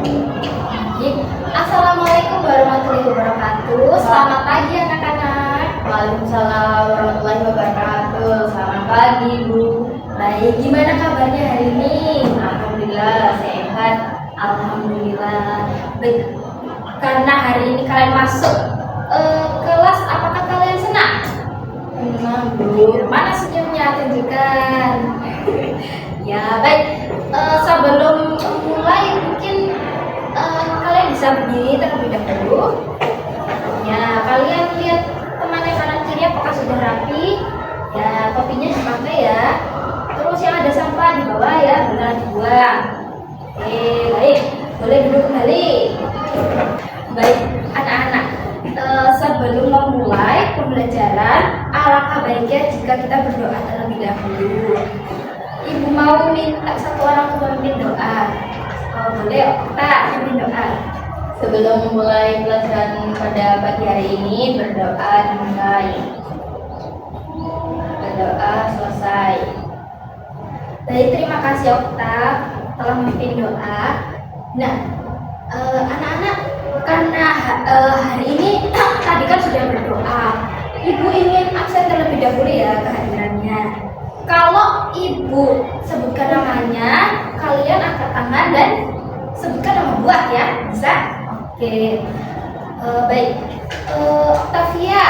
Assalamualaikum warahmatullahi wabarakatuh. Selamat pagi anak-anak. Waalaikumsalam warahmatullahi wabarakatuh. Selamat pagi, Bu. Baik, gimana kabarnya hari ini? Alhamdulillah sehat. Alhamdulillah. Baik, karena hari ini kalian masuk kelas, apakah kalian senang? Senang, Bu. Mana senyumnya? Tunjukkan. Ya, baik. Sebelum mulai mungkin kalian bisa berdiri terlebih dahulu. Ya, kalian lihat temannya kanan kiri apakah sudah rapi? Ya, topinya dipakai ya. Terus yang ada sampah di bawah ya, benar dibuang. Oke, baik. Boleh duduk kembali. Baik, anak-anak. Sebelum memulai pembelajaran, alangkah baiknya jika kita berdoa terlebih dahulu. Ibu mau minta satu orang pemimpin doa. Boleh, kita pimpin doa. Sebelum memulai pelajaran pada pagi hari ini, berdoa dimulai. Berdoa selesai. Baik, terima kasih Okta telah memimpin doa. Nah, anak-anak, karena hari ini tadi kan sudah berdoa, Ibu ingin absen terlebih dahulu ya kehadirannya. Kalau Ibu sebutkan namanya, kalian angkat tangan dan sebutkan nama buah ya, bisa? Oke, baik. Octavia,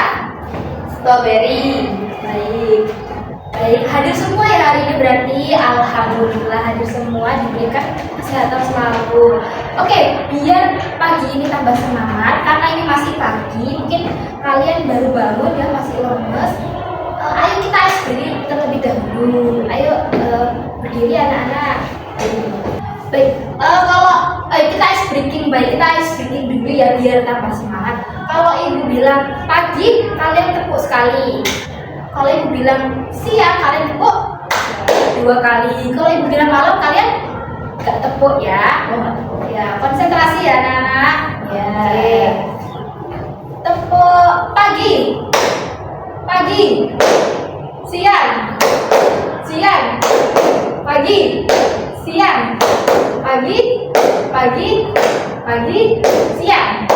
Strawberry. baik. Baik, hadir semua ya hari ini berarti. Alhamdulillah hadir semua, diberikan kesehatan selalu. Oke, biar pagi ini tambah semangat karena ini masih pagi, mungkin kalian baru bangun ya, masih lemes. Ayo kita ice breaking terlebih dahulu. Ayo berdiri anak-anak. Baik, kalau kita ice breaking, kita ice breaking dulu ya biar tambah semangat. Kalau Ibu bilang pagi, kalian tepuk sekali. Kalau Ibu bilang siang, kalian tepuk 2 kali. Kalau Ibu bilang malam, kalian nggak tepuk ya. Ya, konsentrasi ya anak-anak. Ya. Oke. Tepuk pagi, pagi, siang, siang, pagi, siang, pagi, pagi, pagi, siang,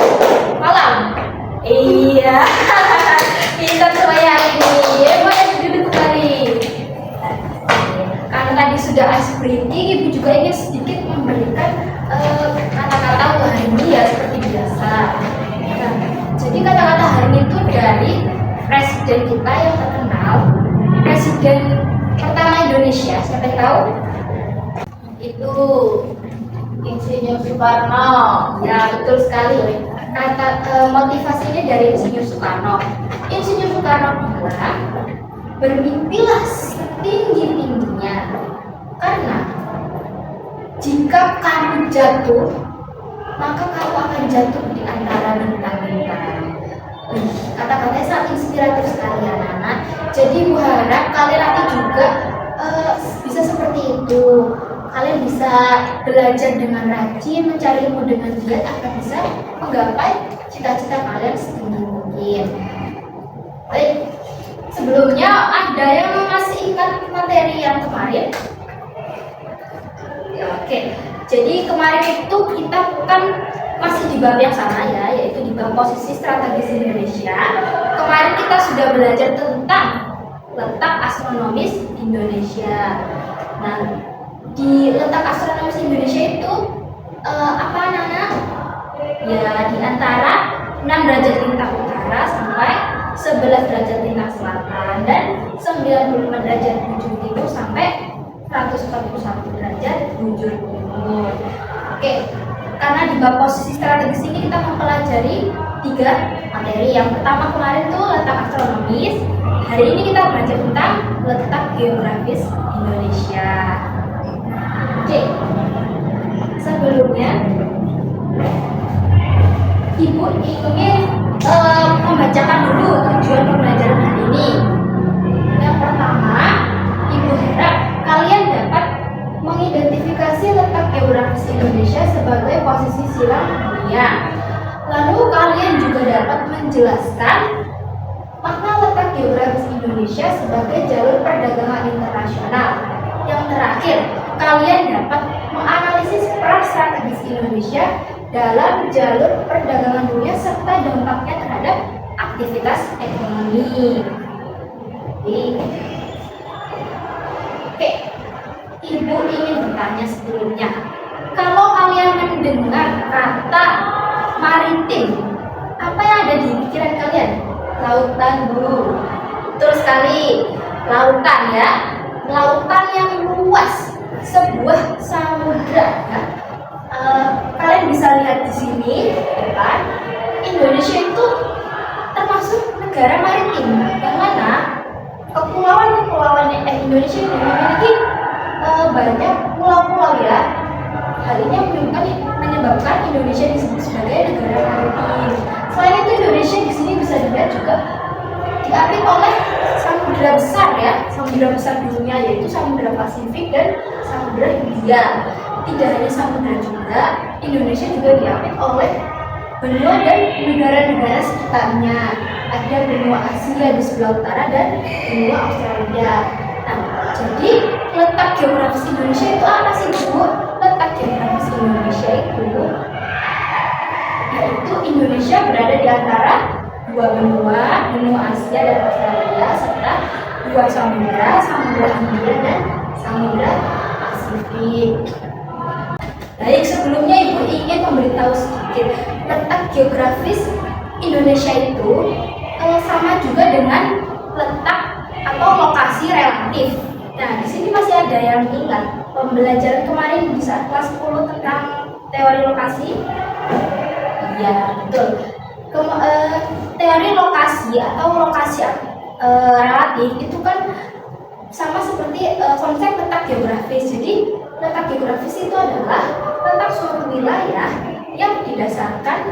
malam. Iya. Kita semua ini, boleh duduk kembali. Karena tadi sudah ice breaking, Ibu juga ingin sedikit memberikan kata-kata hari ini ya seperti biasa. Nah, jadi kata-kata hari ini itu dari presiden kita yang terkenal, presiden pertama Indonesia. Siapa yang tahu? Itu Insinyur Soekarno. Ya, betul sekali. Kata motivasinya dari Insinyur Soekarno. Insinyur Soekarno bilang, bermimpilah setinggi-tingginya, karena jika kamu jatuh, maka kamu akan jatuh di antara bintang-bintang. Kata-katanya sangat inspiratif sekali anak-anak. Jadi Ibu harap kalian nanti juga bisa seperti itu. Kalian bisa belajar dengan rajin, mencari ilmu dengan giat agar bisa menggapai cita-cita kalian setinggi mungkin. Baik, sebelumnya ada yang masih ingat materi yang kemarin? Ya, oke, jadi kemarin itu kita kan masih di bab yang sama ya, yaitu di bab posisi strategis Indonesia. Kemarin kita sudah belajar tentang letak astronomis Indonesia. Nah, di letak astronomis Indonesia itu apa anak-anak? Ya, di antara 6 derajat lintang utara sampai 11 derajat lintang selatan dan 95 derajat bujur timur sampai 141 derajat bujur timur. Oke, karena di bab posisi strategis ini kita mempelajari 3 materi. Yang pertama kemarin tuh letak astronomis. Hari ini kita belajar tentang letak geografis Indonesia. Oke, sebelumnya Ibu ingin membacakan dulu tujuan pembelajaran hari ini. Yang pertama, Ibu harap kalian dapat mengidentifikasi letak geografis Indonesia sebagai posisi silang dunia. Lalu kalian juga dapat menjelaskan makna letak geografis Indonesia sebagai jalur perdagangan internasional. Yang terakhir, kalian dapat menganalisis peran strategis Indonesia dalam jalur perdagangan dunia serta dampaknya terhadap aktivitas ekonomi. Oke, Ibu ingin bertanya sebelumnya, kalau kalian mendengar kata maritim, apa yang ada di pikiran kalian? Lautan, Bu. Betul sekali, lautan ya. Lautan yang luas, sebuah samudra ya. Kalian bisa lihat di sini, ya kan? Indonesia itu termasuk negara maritim, yang mana kepulauan Indonesia ini memiliki banyak pulau-pulau ya. Hal ini menyebabkan Indonesia disebut sebagai negara maritim. Selain itu, Indonesia di sini bisa dilihat juga diapit oleh samudra besar ya, samudra besar dunia, yaitu Samudra Pasifik dan Samudra Hindia. Tidak hanya samudra juga, Indonesia juga diapit oleh benua dan negara-negara sekitarnya. Ada benua Asia di sebelah utara dan benua Australia. Nah, jadi letak geografis Indonesia itu apa sih, Bu? Letak geografis Indonesia itu yaitu Indonesia berada di antara dua benua, benua Asia dan Australia, serta dua samudra, Samudra Hindia dan Samudra Pasifik. Baik, sebelumnya Ibu ingin memberitahu sedikit letak geografis Indonesia itu sama juga dengan letak atau lokasi relatif. Nah, di sini masih ada yang ingat pembelajaran kemarin di saat kelas 10 tentang teori lokasi? Iya, betul. Teori lokasi atau lokasi relatif itu kan sama seperti konsep letak geografis. Jadi letak geografis itu adalah letak suatu wilayah yang didasarkan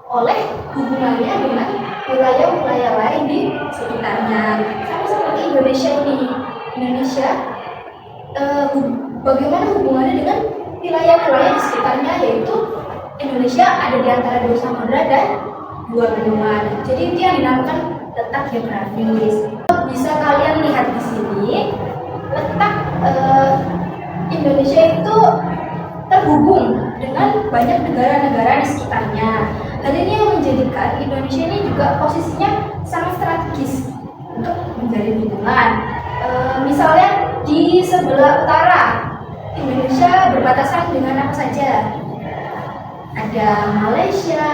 oleh hubungannya dengan wilayah-wilayah lain di sekitarnya. Sama seperti Indonesia ini. Indonesia bagaimana hubungannya dengan wilayah-wilayah di sekitarnya, yaitu Indonesia ada di antara dua samudra dan dua benua. Jadi itu yang dinamakan letak geografis. Bisa kalian lihat di sini letak Indonesia itu terhubung dengan banyak negara-negara di sekitarnya. Hal ini yang menjadikan Indonesia ini juga posisinya sangat strategis untuk menjalin hubungan. Misalnya di sebelah utara Indonesia berbatasan dengan apa saja? Ada Malaysia,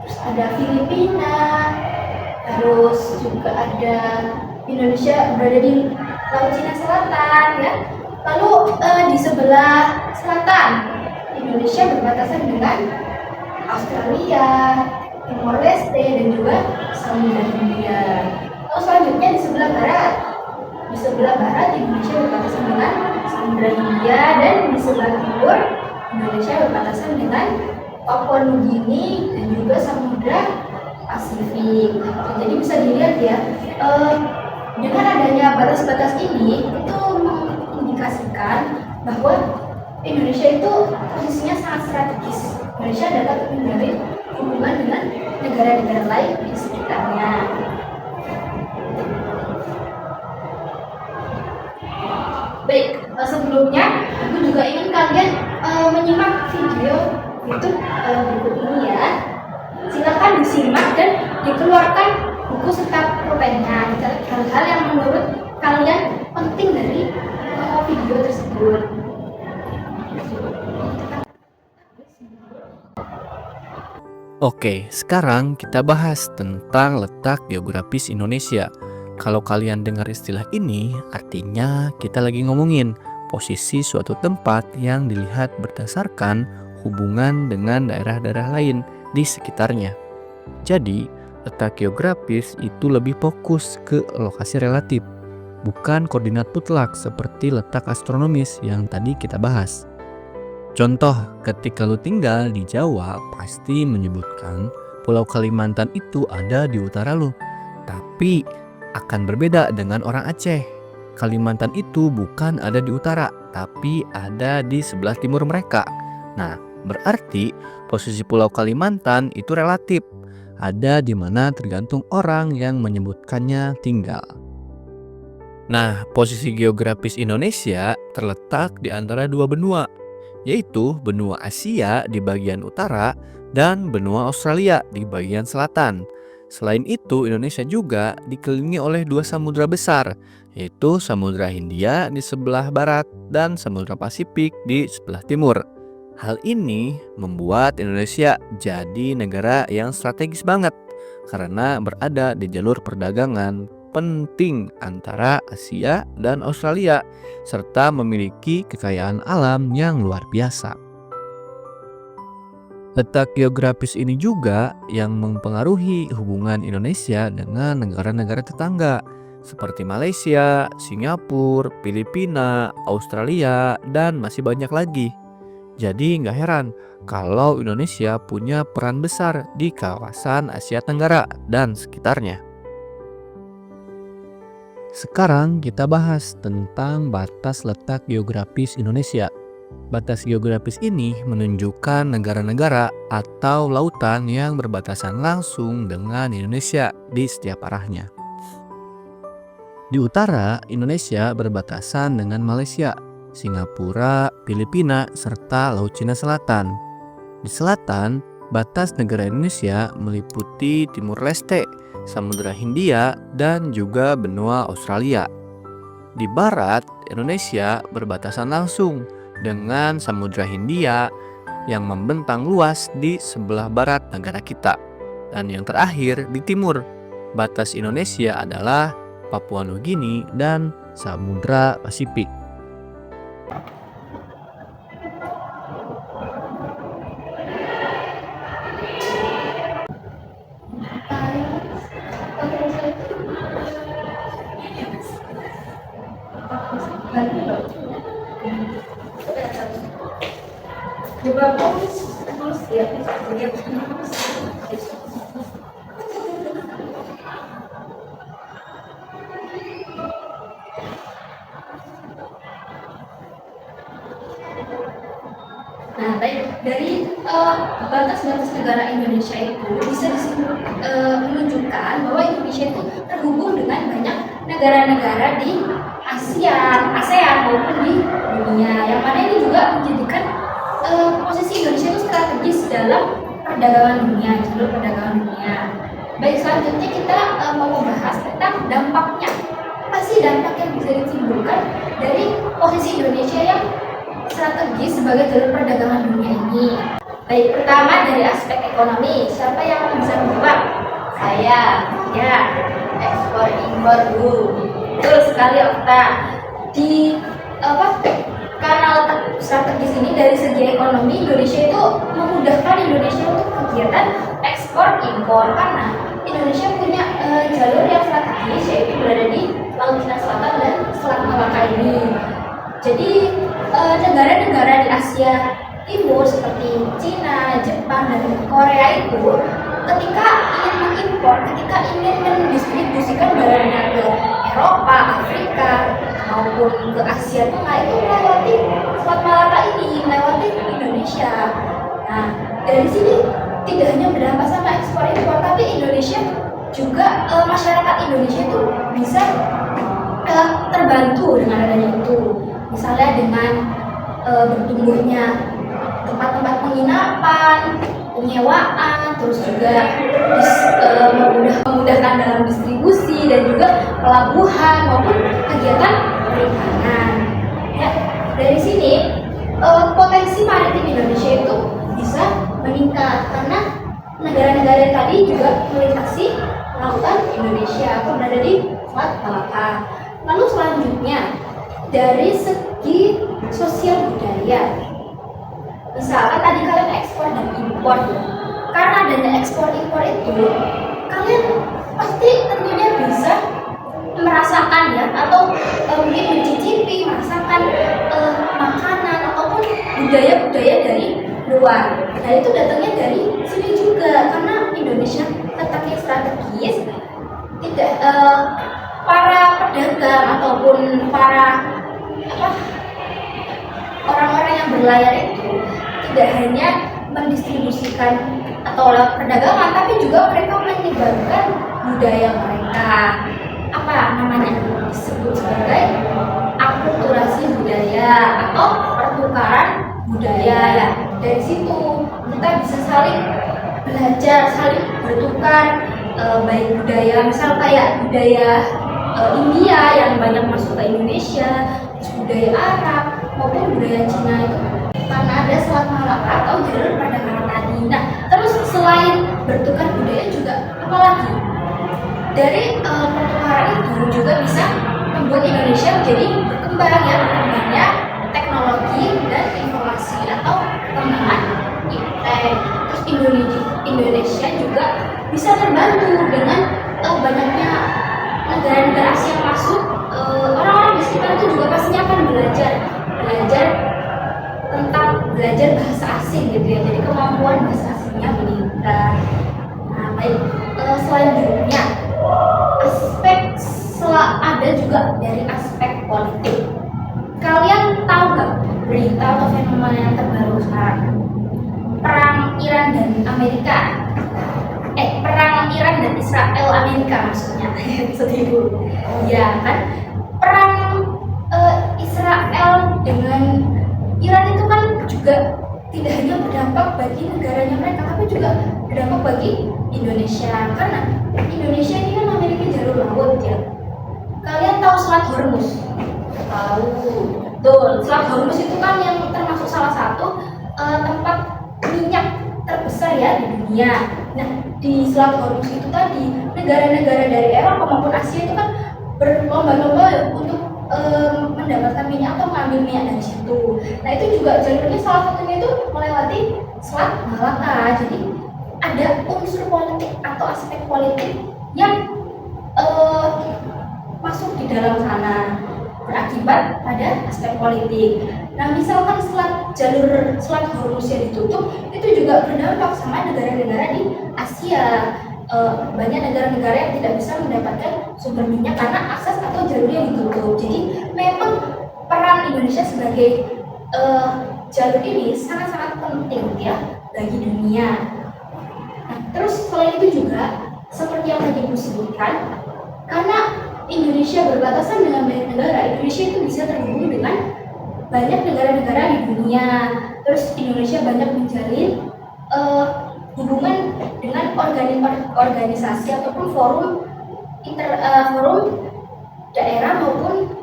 terus ada Filipina, terus juga ada Indonesia berada di Laut Cina Selatan ya. Lalu di sebelah selatan Indonesia berbatasan dengan Australia, Timor Leste dan juga Samudra Hindia. Lalu selanjutnya di sebelah barat. Di sebelah barat Indonesia berbatasan dengan Samudra Hindia, dan di sebelah timur Indonesia berbatasan dengan Papua Nugini dan juga Samudra Pasifik. Jadi bisa dilihat ya, dengan adanya batas-batas ini itu mengindikasikan bahwa Indonesia itu posisinya sangat strategis. Indonesia dapat menjalin hubungan dengan negara-negara lain di sekitarnya. Baik, sebelumnya aku juga ingin kalian menyimak video YouTube berikut ini ya. Silakan disimak dan dikeluarkan buku serta pulpennya. Hal-hal yang menurut kalian penting dari video tersebut. Oke, sekarang kita bahas tentang letak geografis Indonesia. Kalau kalian dengar istilah ini, artinya kita lagi ngomongin posisi suatu tempat yang dilihat berdasarkan hubungan dengan daerah-daerah lain di sekitarnya. Jadi, letak geografis itu lebih fokus ke lokasi relatif, bukan koordinat mutlak seperti letak astronomis yang tadi kita bahas. Contoh, ketika lu tinggal di Jawa, pasti menyebutkan Pulau Kalimantan itu ada di utara lu. Tapi akan berbeda dengan orang Aceh. Kalimantan itu bukan ada di utara, tapi ada di sebelah timur mereka. Nah, berarti posisi Pulau Kalimantan itu relatif. Ada di mana tergantung orang yang menyebutkannya tinggal. Nah, posisi geografis Indonesia terletak di antara dua benua, yaitu benua Asia di bagian utara dan benua Australia di bagian selatan. Selain itu, Indonesia juga dikelilingi oleh 2 samudra besar, yaitu Samudra Hindia di sebelah barat dan Samudra Pasifik di sebelah timur. Hal ini membuat Indonesia jadi negara yang strategis banget karena berada di jalur perdagangan penting antara Asia dan Australia serta memiliki kekayaan alam yang luar biasa. Letak geografis ini juga yang mempengaruhi hubungan Indonesia dengan negara-negara tetangga seperti Malaysia, Singapura, Filipina, Australia, dan masih banyak lagi. Jadi nggak heran kalau Indonesia punya peran besar di kawasan Asia Tenggara dan sekitarnya. Sekarang kita bahas tentang batas letak geografis Indonesia. Batas geografis ini menunjukkan negara-negara atau lautan yang berbatasan langsung dengan Indonesia di setiap arahnya. Di utara, Indonesia berbatasan dengan Malaysia, Singapura, Filipina, serta Laut Cina Selatan. Di selatan, batas negara Indonesia meliputi Timur Leste, Samudra Hindia, dan juga benua Australia. Di barat, Indonesia berbatasan langsung dengan Samudra Hindia yang membentang luas di sebelah barat negara kita. Dan yang terakhir, di timur, batas Indonesia adalah Papua Nugini dan Samudra Pasifik. Nah, baik, dari batas-batas negara Indonesia itu bisa menunjukkan bahwa Indonesia itu terhubung dengan banyak negara-negara di ASEAN maupun di dunia. Yang mana ini juga menjadikan posisi Indonesia itu strategis dalam perdagangan dunia, jalur perdagangan dunia. Baik, selanjutnya kita mau membahas tentang dampaknya. Apa sih dampak yang bisa ditimbulkan dari posisi Indonesia yang strategis sebagai jalur perdagangan dunia ini? Baik, pertama dari aspek ekonomi. Siapa yang bisa menjawab? Saya. Ya, ekspor impor dulu. Betul sekali, Okta. Karena letak strategis ini dari segi ekonomi, Indonesia itu memudahkan Indonesia untuk kegiatan ekspor impor karena Indonesia punya jalur yang strategis, yaitu berada di Laut Cina Selatan dan Selat Malaka ini. Jadi negara-negara di Asia Timur seperti Cina, Jepang, dan Korea itu ketika ingin mengimpor, ketika ingin mendistribusikan barangnya ke Eropa, Afrika, maupun ke Asia Tengah itu melewati Selat Malaka ini, melewati Indonesia. Nah, dari sini tidak hanya berdampak sama ekspor impor, tapi Indonesia juga masyarakat Indonesia itu bisa terbantu dengan adanya itu. Misalnya dengan bertumbuhnya tempat-tempat penginapan, penyewaan, terus juga memudahkan dalam distribusi dan juga pelabuhan maupun kegiatan perikanan. Ya, dari sini potensi maritim Indonesia itu bisa meningkat karena negara-negara tadi juga melintasi lautan Indonesia atau berada di Selat Malaka. Lalu selanjutnya dari segi sosial budaya, misalkan tadi kalian ekspor dan impor, karena adanya ekspor impor itu kalian pasti tentunya bisa merasakan ya, atau mungkin mencicipi merasakan makanan ataupun budaya-budaya dari luar. Nah, itu datangnya dari sini juga karena Indonesia letaknya strategis. Tidak para pedagang ataupun para orang-orang yang berlayar itu tidak hanya mendistribusikan atau lewat perdagangan, tapi juga mereka menyebarkan budaya mereka. Apa namanya? Disebut sebagai akulturasi budaya atau pertukaran budaya ya. Dari situ kita bisa saling belajar, saling bertukar baik budaya, misal kayak budaya India yang banyak masuk ke Indonesia, terus budaya Arab maupun budaya Cina itu karena ada Selat Malaka atau jalur perdagangan tadi. Nah, terus selain bertukar budaya juga apalagi dari pertukaran itu juga bisa membuat Indonesia menjadi berkembang ya, berkembangnya teknologi dan informasi atau pengembangan iptek. Terus Indonesia juga bisa terbantu dengan banyaknya negara-negara Asia masuk. Orang-orang di sekitar itu juga pastinya akan belajar tentang belajar bahasa asing gitu ya, jadi kemampuan bahasa asingnya meningkat. Nah, baik, selanjutnya ada juga dari aspek politik. Kalian tahu nggak berita atau fenomena yang terbaru sekarang? Perang Iran dan Amerika. Perang Iran dan Israel Amerika maksudnya. Sedih ya kan? Perang Israel dengan Iran itu kan juga tidak hanya berdampak bagi negaranya mereka, tapi juga berdampak bagi Indonesia, karena Indonesia ini kan memiliki jalur laut ya. Kalian tahu Selat Hormuz? Tahu. Betul. Selat Hormuz itu kan yang termasuk salah satu tempat minyak terbesar ya di dunia. Nah, di Selat Hormuz itu tadi negara-negara dari Eropa maupun Asia itu kan berlomba-lomba untuk mendapatkan minyak atau mengambil minyak dari situ. Nah, itu juga jalurnya salah satunya itu melewati Selat Malaka. Jadi ada unsur politik atau aspek politik yang masuk di dalam sana, berakibat pada aspek politik. Nah, misalkan jalur Selat Hormuz yang ditutup, itu juga berdampak sama negara-negara di Asia. Banyak negara-negara yang tidak bisa mendapatkan sumber minyak karena akses atau jalurnya yang ditutup. Jadi memang peran Indonesia sebagai jalur ini sangat-sangat penting ya bagi dunia. Nah, terus selain itu juga seperti yang tadi aku sebutkan, karena Indonesia berbatasan dengan banyak negara, Indonesia itu bisa terhubung dengan banyak negara-negara di dunia. Terus Indonesia banyak menjalin hubungan dengan organisasi ataupun forum daerah maupun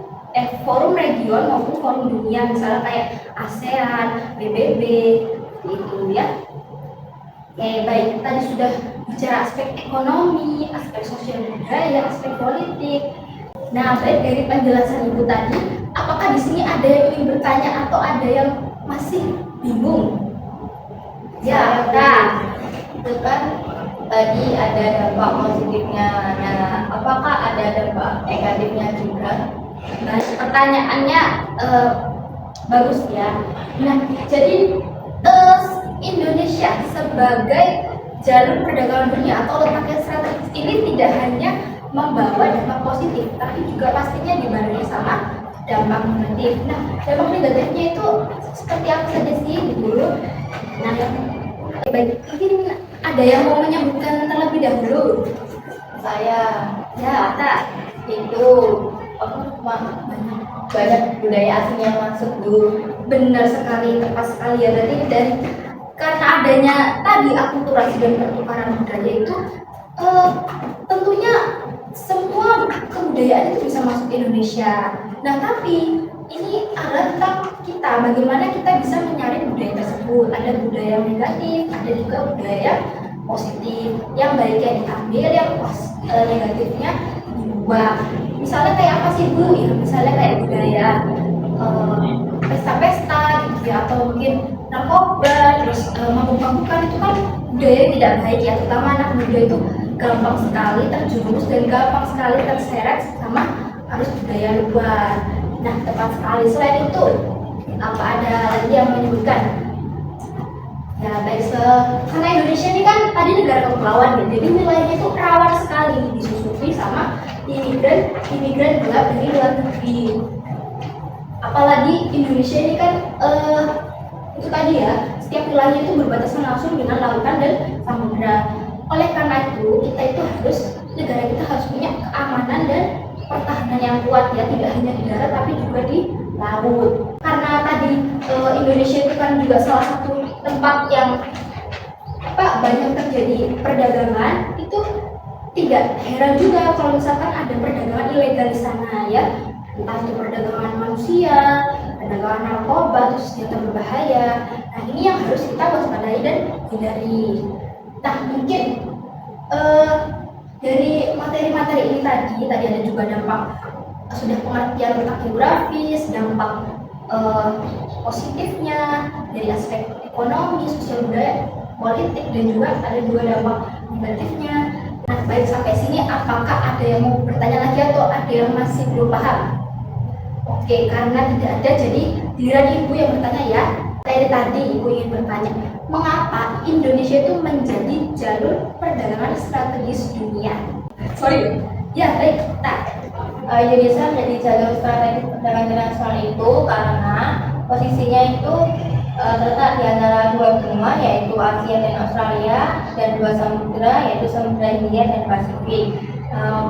forum region maupun forum dunia, misalnya kayak ASEAN, PBB, gitu ya. Oke, baik, tadi sudah bicara aspek ekonomi, aspek sosial budaya, aspek politik. Nah, baik, dari penjelasan Ibu tadi, apakah di sini ada yang ingin bertanya atau ada yang masih bingung? Ya, itu kan tadi ada dampak positifnya. Nah, apakah ada dampak negatifnya juga? Nah, pertanyaannya bagus ya. Nah, jadi Indonesia sebagai jalur perdagangan dunia atau letaknya strategis ini tidak hanya membawa dampak positif, tapi juga pastinya dibarengi sama dampak negatif. Nah, dampak negatifnya itu seperti apa saja sih dulu? Nah, baik, mungkin ada yang mau menyebutkan terlebih dahulu? Saya Ya, itu banyak budaya asing yang masuk dulu. benar sekali, tepat sekali ya. Berarti dari karena adanya tadi akulturasi dan pertukaran budaya itu tentunya semua kebudayaan itu bisa masuk ke Indonesia. Nah, tapi ini adalah tentang kita, bagaimana kita bisa menyaring budaya tersebut. Ada budaya yang negatif, ada juga budaya yang positif. Yang baiknya diambil, yang negatifnya diubah. Misalnya kayak apa sih Bu? Ya, misalnya kayak budaya pesta-pesta gitu ya, atau mungkin narkoba, terus mabuk-mabukan, itu kan budaya yang tidak baik ya, terutama anak muda itu gampang sekali terjerumus dan gampang sekali terseret sama arus budaya luar. Nah, tepat sekali. Selain itu, apa ada lagi yang menyebutkan? Ya, baik, karena Indonesia ini kan tadi negara kepulauan ya, jadi wilayahnya itu rawan sekali disusupi sama imigran gelap dari luar negeri. Apalagi Indonesia ini kan itu tadi ya, setiap wilayah itu berbatasan langsung dengan lautan dan samudra. Oleh karena itu, negara kita harus punya keamanan dan pertahanan yang kuat ya, tidak hanya di darat tapi juga di laut. karena tadi Indonesia itu kan juga salah satu tempat yang banyak terjadi perdagangan, itu tidak heran juga kalau misalkan ada perdagangan ilegal di sana ya, entah itu perdagangan manusia, perdagangan narkoba, atau senjata berbahaya. Nah ini yang harus kita waspadai dan hindari. Nah mungkin dari materi-materi ini tadi ada juga dampak, sudah pengertian tentang geografis, dampak positifnya dari aspek ekonomi, sosial budaya, politik, dan juga ada juga dampak negatifnya. Nah, baik sampai sini apakah ada yang mau bertanya lagi atau ada yang masih belum paham? Oke, karena tidak ada, jadi giliran ibu yang bertanya ya. Tadi ibu ingin bertanya, mengapa Indonesia itu menjadi jalur perdagangan strategis dunia? Sorry, ya baik. Nah, Indonesia menjadi jalur strategis perdagangan internasional itu karena posisinya itu terletak di antara dua benua, yaitu Asia dan Australia, dan dua samudera, yaitu Samudra Hindia dan Pasifik.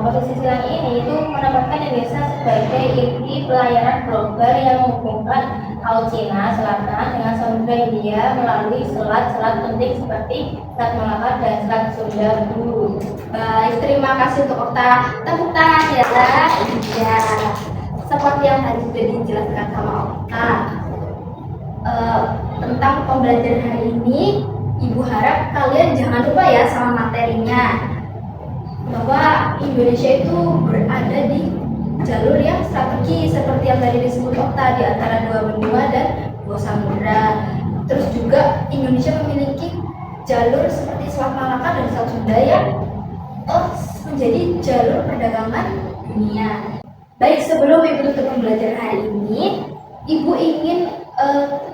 Posisi silang ini itu menempatkan Indonesia sebagai inti pelayaran global yang menghubungkan Laut Cina Selatan dengan Samudra Hindia melalui selat-selat penting seperti Selat Malaka dan Selat Sunda dulu. baik, terima kasih untuk Okta. Tepuk tangan ya. Iya, seperti yang tadi sudah dijelaskan sama Okta tentang pembelajaran hari ini, ibu harap kalian jangan lupa ya sama materinya, bahwa Indonesia itu berada di jalur yang strategis seperti yang tadi disebut Okta, di antara dua benua dan dua samudera. Terus juga Indonesia memiliki jalur seperti Selat Malaka dan Selat Sunda yang menjadi jalur perdagangan dunia. Baik, sebelum ibu tutup pembelajaran hari ini, ibu ingin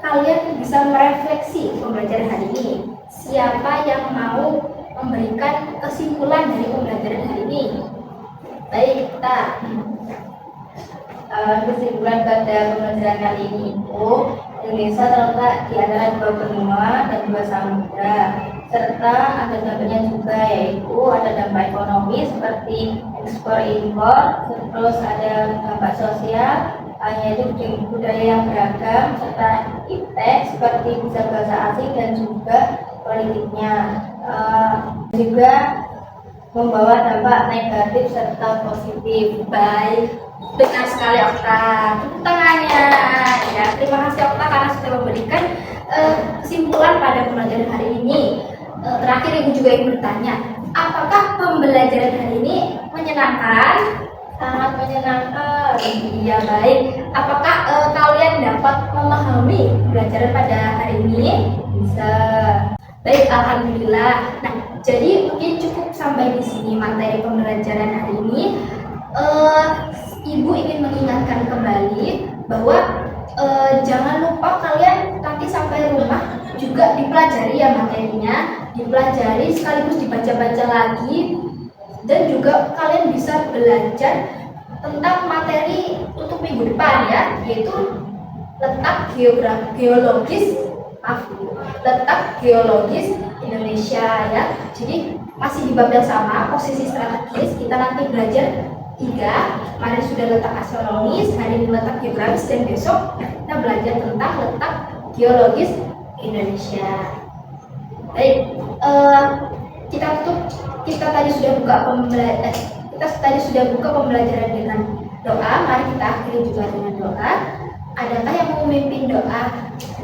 kalian bisa merefleksi pembelajaran hari ini. Siapa yang mau memberikan kesimpulan dari pembelajaran hari ini? Baik, kita Kesimpulan pada pembelajaran kali ini itu Indonesia terletak di antara dua benua dan dua samudra, serta ada dampaknya juga, yaitu ada dampak ekonomi seperti ekspor impor, terus ada dampak sosial yaitu budaya yang beragam, serta iptek seperti bisa bahasa asing dan juga politiknya, juga membawa dampak negatif serta positif. baik, benar sekali Okta. Tepuk tangannya. Ya, terima kasih Okta karena sudah memberikan kesimpulan pada pembelajaran hari ini. Terakhir ibu juga ingin bertanya, apakah pembelajaran hari ini menyenangkan? Sangat menyenangkan. Iya, baik. Apakah kalian dapat memahami pembelajaran pada hari ini? Bisa. Baik, alhamdulillah. Nah, jadi mungkin cukup sampai di sini materi pembelajaran hari ini. Ibu ingin mengingatkan kembali bahwa jangan lupa kalian nanti sampai rumah juga dipelajari ya materinya, dipelajari sekaligus dibaca-baca lagi, dan juga kalian bisa belajar tentang materi untuk minggu depan ya, yaitu letak geologis Indonesia ya. Jadi masih di bab yang sama, posisi strategis. Kita nanti belajar 3, kemarin sudah letak astronomis, hari ini letak geografis, dan besok kita belajar tentang letak geologis Indonesia. Baik, kita tadi sudah buka pembelajaran dengan doa. Mari kita akhiri juga dengan doa. Adakah yang mau memimpin doa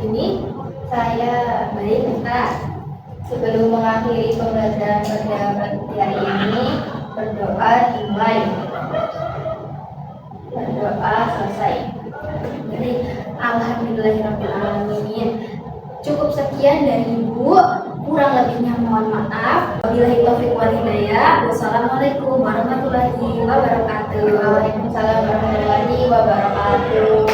ini? Saya Baik, kita sebelum mengakhiri pembelajaran pada hari ini berdoa dimulai, berdoa selesai. dari Alhamdulillahirrahmanirrahim. Cukup sekian dari Ibu, kurang lebihnya mohon maaf. Wabillahi taufiq wal hidayah. Wassalamualaikum warahmatullahi wabarakatuh. Waalaikumsalam warahmatullahi wabarakatuh.